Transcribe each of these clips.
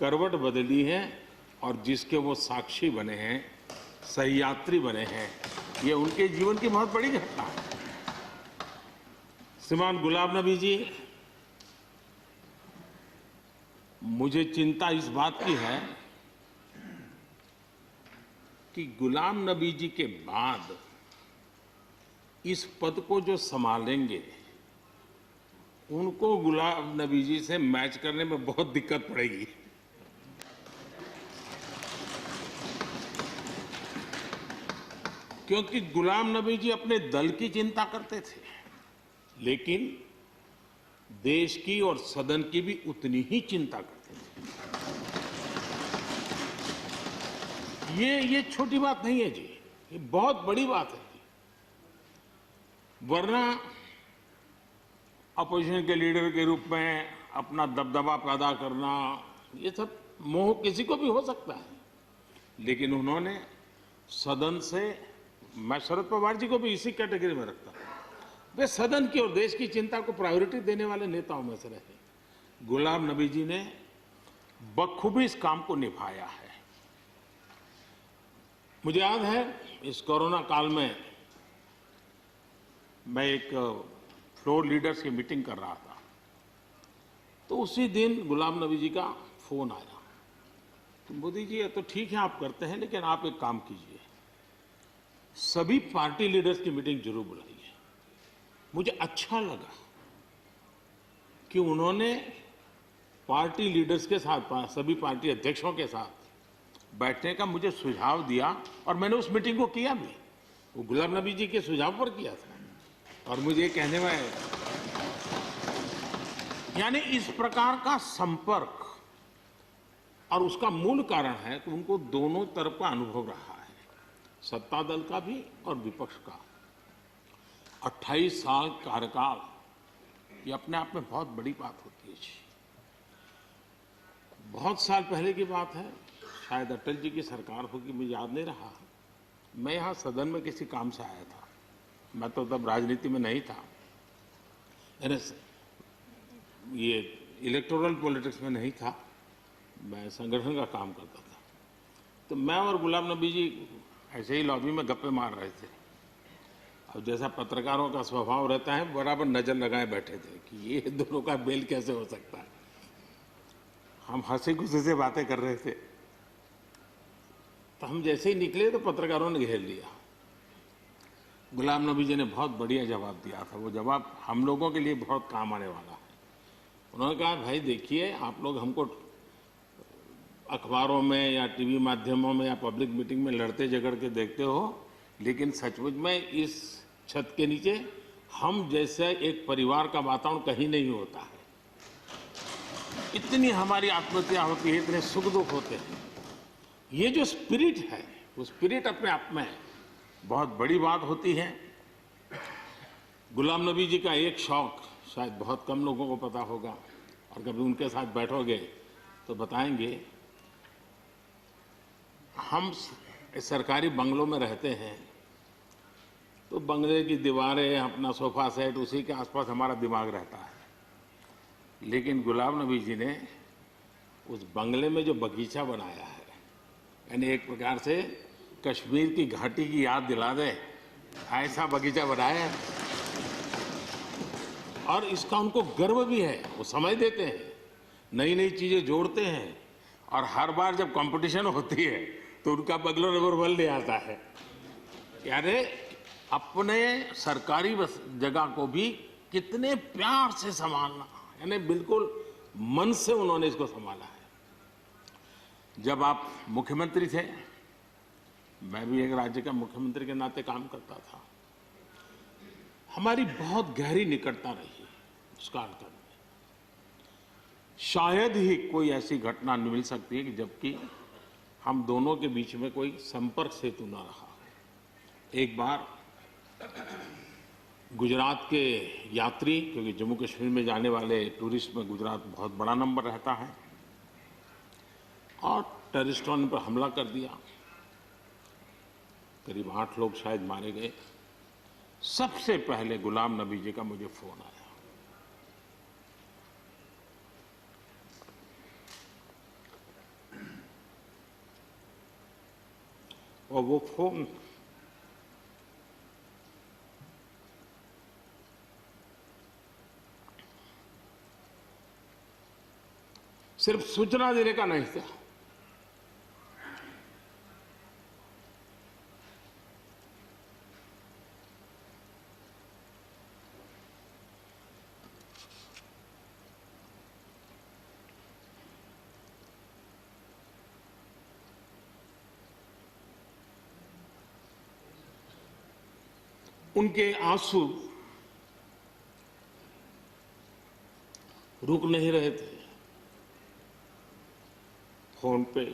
करवट बदली है और जिसके वो साक्षी बने हैं, सहयात्री बने हैं, ये उनके जीवन की बहुत बड़ी घटना है। श्रीमान गुलाम नबी जी, मुझे चिंता इस बात की है कि गुलाम नबी जी के बाद इस पद को जो संभालेंगे उनको गुलाम नबी जी से मैच करने में बहुत दिक्कत पड़ेगी। क्योंकि गुलाम नबी जी अपने दल की चिंता करते थे, लेकिन देश की और सदन की भी उतनी ही चिंता करते थे। ये छोटी बात नहीं है जी, ये बहुत बड़ी बात है। वरना अपोजिशन के लीडर के रूप में अपना दबदबा पैदा करना, ये सब मोह किसी को भी हो सकता है, लेकिन उन्होंने सदन से, मैं शरद पवार जी को भी इसी कैटेगरी में रखता हूं, वे सदन की और देश की चिंता को प्रायोरिटी देने वाले नेताओं में से रहे। गुलाम नबी जी ने बखूबी इस काम को निभाया है। मुझे याद है इस कोरोना काल में मैं एक फ्लोर लीडर्स की मीटिंग कर रहा था, तो उसी दिन गुलाम नबी जी का फोन आया कि मोदी जी, ये तो ठीक है आप करते हैं, लेकिन आप एक काम कीजिए, सभी पार्टी लीडर्स की मीटिंग जरूर बुलाइए। मुझे अच्छा लगा कि उन्होंने पार्टी लीडर्स के साथ, सभी पार्टी अध्यक्षों के साथ बैठने का मुझे सुझाव दिया, और मैंने उस मीटिंग को किया भी। वो गुलाम नबी जी के सुझाव पर किया था। और मुझे कहने में, यानी इस प्रकार का संपर्क, और उसका मूल कारण है कि उनको दोनों तरफ का अनुभव रहा है, सत्ता दल का भी और विपक्ष का। 28 साल कार्यकाल, ये अपने आप में बहुत बड़ी बात होती है। बहुत साल पहले की बात है, शायद अटल जी की सरकार होगी, मुझे याद नहीं रहा। मैं यहाँ सदन में किसी काम से आया था, मैं तो तब राजनीति में नहीं था, ये इलेक्टोरल पॉलिटिक्स में नहीं था, मैं संगठन का काम करता था। तो मैं और गुलाम नबी जी ऐसे ही लॉबी में गप्पे मार रहे थे, और जैसा पत्रकारों का स्वभाव रहता है, बराबर नजर लगाए बैठे थे कि ये दोनों का मेल कैसे हो सकता है। हम हंसी खुशी से बातें कर रहे थे, तो हम जैसे ही निकले तो पत्रकारों ने घेर लिया। गुलाम नबी जी ने बहुत बढ़िया जवाब दिया था। वो जवाब हम लोगों के लिए बहुत काम आने वाला है। उन्होंने कहा, भाई देखिए, आप लोग हमको अखबारों में या टीवी माध्यमों में या पब्लिक मीटिंग में लड़ते झगड़ के देखते हो, लेकिन सचमुच में इस छत के नीचे हम जैसे एक परिवार का वातावरण कहीं नहीं होता है। इतनी हमारी आत्महत्या होती है, इतने सुख दुख होते हैं। ये जो स्पिरिट है, वो स्पिरिट अपने आप में बहुत बड़ी बात होती है। गुलाम नबी जी का एक शौक शायद बहुत कम लोगों को पता होगा, और कभी उनके साथ बैठोगे तो बताएंगे। हम सरकारी बंगलों में रहते हैं, तो बंगले की दीवारें, अपना सोफा सेट, उसी के आसपास हमारा दिमाग रहता है। लेकिन गुलाम नबी जी ने उस बंगले में जो बगीचा बनाया है, यानी एक प्रकार से कश्मीर की घाटी की याद दिला दे, ऐसा बगीचा बनाया है। और इसका उनको गर्व भी है, वो समय देते हैं, नई नई चीजें जोड़ते हैं, और हर बार जब कंपटीशन होती है तो उनका बंगला नंबर 1 ले आता है। यानी अपने सरकारी जगह को भी कितने प्यार से संभालना, यानी बिल्कुल मन से उन्होंने इसको संभाला है। जब आप मुख्यमंत्री थे, मैं भी एक राज्य का मुख्यमंत्री के नाते काम करता था, हमारी बहुत गहरी निकटता रही उस कालखंड में। शायद ही कोई ऐसी घटना मिल सकती है कि जबकि हम दोनों के बीच में कोई संपर्क सेतु न रहा। एक बार गुजरात के यात्री, क्योंकि जम्मू कश्मीर में जाने वाले टूरिस्ट में गुजरात बहुत बड़ा नंबर रहता है, और टेररिस्टों ने पर हमला कर दिया। करीब 8 लोग शायद मारे गए। सबसे पहले गुलाम नबी जी का मुझे फोन आया। और वो फोन सिर्फ सूचना देने का नहीं था, उनके आंसू रुक नहीं रहे थे। फोन पे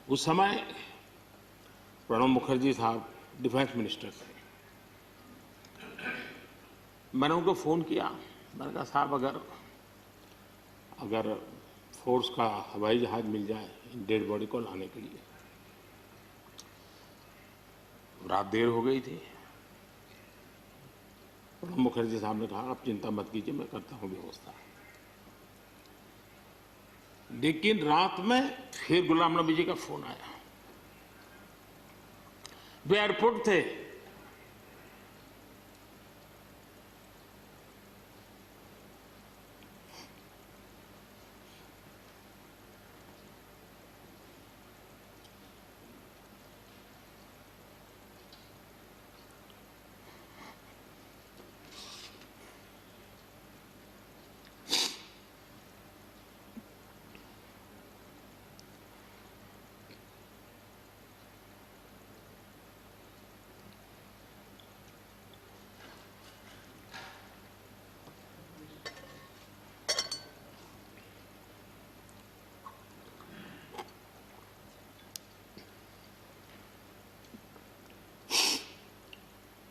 उस समय प्रणब मुखर्जी साहब डिफेंस मिनिस्टर थे। मैंने उनको फोन किया, मैंने कहा साहब अगर फोर्स का हवाई जहाज मिल जाए डेड बॉडी को लाने के लिए। रात देर हो गई थी। प्रणब मुखर्जी साहब ने कहा आप चिंता मत कीजिए, मैं करता हूं व्यवस्था। लेकिन रात में फिर गुलाम नबी जी का फोन आया। वे एयरपोर्ट थे।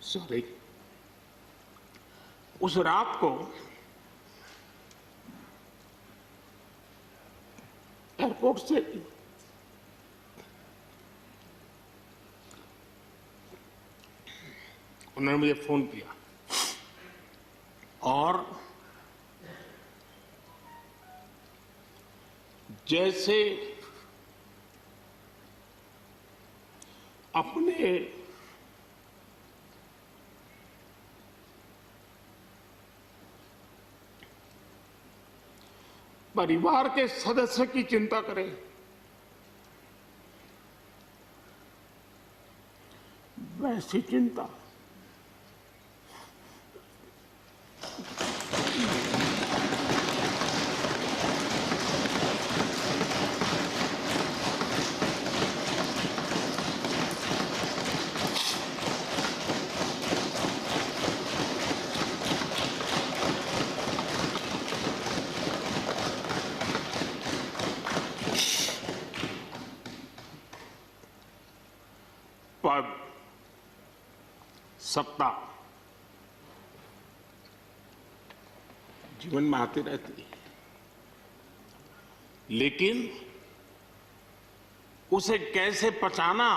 सॉरी, उस रात को एयरपोर्ट से उन्होंने मुझे फोन किया और जैसे अपने परिवार के सदस्य की चिंता करें, वैसी चिंता पद, सत्ता जीवन में आती रहती है, लेकिन उसे कैसे पचाना,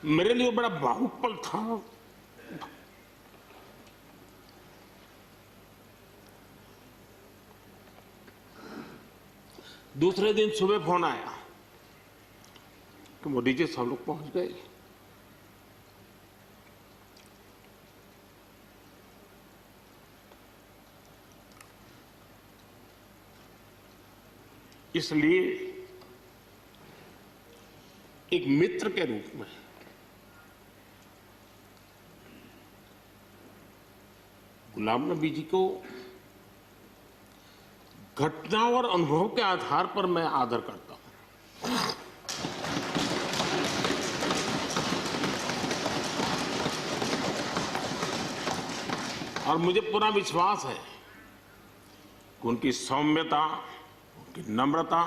मेरे लिए बड़ा भावुक पल था। दूसरे दिन सुबह फोन आया कि मोदी जी सब लोग पहुंच गए। इसलिए एक मित्र के रूप में गुलाम नबी जी को घटना और अनुभव के आधार पर मैं आदर करता हूं। और मुझे पूरा विश्वास है कि उनकी सौम्यता, उनकी नम्रता,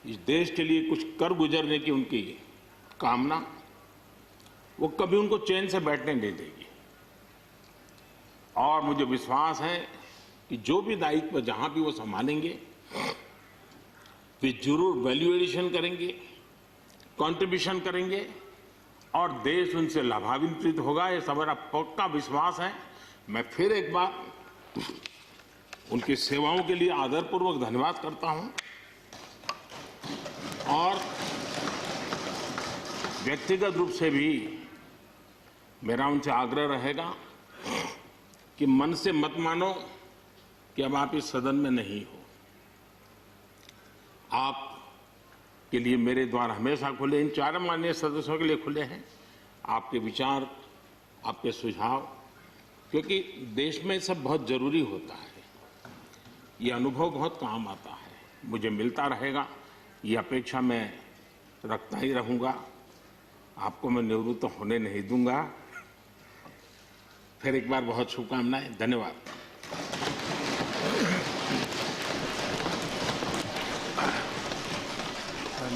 इस देश के लिए कुछ कर गुजरने की उनकी कामना वो कभी उनको चैन से बैठने नहीं देगी। और मुझे विश्वास है कि जो भी दायित्व जहां भी वो संभालेंगे वे जरूर वैल्यू एडिशन करेंगे, कंट्रीब्यूशन करेंगे और देश उनसे लाभान्वित होगा। ये मेरा पक्का विश्वास है। मैं फिर एक बार उनकी सेवाओं के लिए आदरपूर्वक धन्यवाद करता हूं और व्यक्तिगत रूप से भी मेरा उनसे आग्रह रहेगा कि मन से मत मानो कि अब आप इस सदन में नहीं हो। आप के लिए मेरे द्वार हमेशा खुले, इन चारों माननीय सदस्यों के लिए खुले हैं। आपके विचार, आपके सुझाव, क्योंकि देश में सब बहुत जरूरी होता है। ये अनुभव बहुत काम आता है, मुझे मिलता रहेगा, ये अपेक्षा मैं रखता ही रहूंगा। आपको मैं निवृत्त होने नहीं दूंगा। फिर एक बार बहुत शुभकामनाएं, धन्यवाद।